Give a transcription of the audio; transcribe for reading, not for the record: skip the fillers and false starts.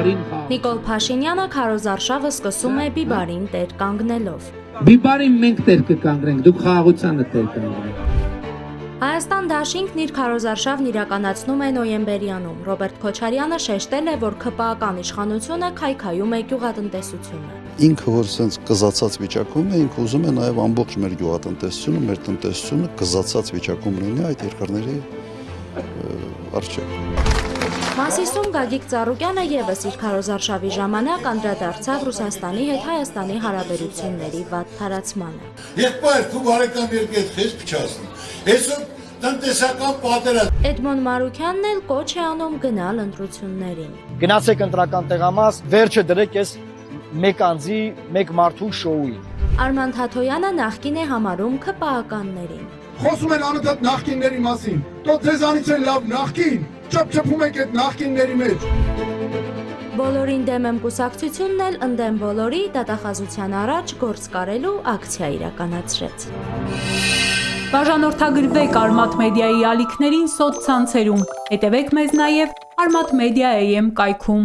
Նիկոլ Փաշինյանը քարոզարշավը սկսում է բիբարին տեր կանգնելով։ Բիբարին մենք տեր կկանգնենք, դուք խաղաղությանը տեր կանգնենք։ Հայաստան դաշինքն իր քարոզարշավն իրականացնում է նոյեմբերյանում։ Ռոբերտ Քոչարյանը շեշտել է, որ ՔՊԱ-ական իշխանությունը քայքայում է գյուղատնտեսությունը։ Ինքը որ sense կզացած վիճակում է, ինքը ուզում է նաև ամբողջ մեր գյուղատնտեսությունը, մեր տնտեսությունը կզացած վիճակում լինի այդ երկրների առջև։ Մասիսում Գագիկ Ծառուկյանը եւս իր քարոզարշավի ժամանակ անդրադարձավ Ռուսաստանի հետ Հայաստանի հարաբերությունների վատ թարացմանը։ Եղբայր, դու բարեկամ երկու հետ փչացնի։ Այսօր տնտեսական պատերազմ։ Էդմոն Մարուքյանն էլ կոչ է անում գնալ ընտրություններին։ Գնացեք ընտրական տեղամաս, վերջը դրեք ես մեկ անձի, մեկ մարդու շոուի։ Արման Թաթոյանը նախկին է համարում ՔՊԱ-ականներին։ Խոսում են անընդհատ նախկինների մասին։ Դու ձեզանից է լավ նախկին, չփչփում եք այդ նախկինների մեջ։ Բոլորին դեմ եմ կուսակցությունն էլ ընդդեմ բոլորի դատախազության առաջ գործ կարելու ակցիա իրականացրեց։ Բաժանորդագրվեք Արմաթ մեդիայի ալիքներին սոցցանցերում։ Հետևեք մեզ նաև Armat Media AM կայքում։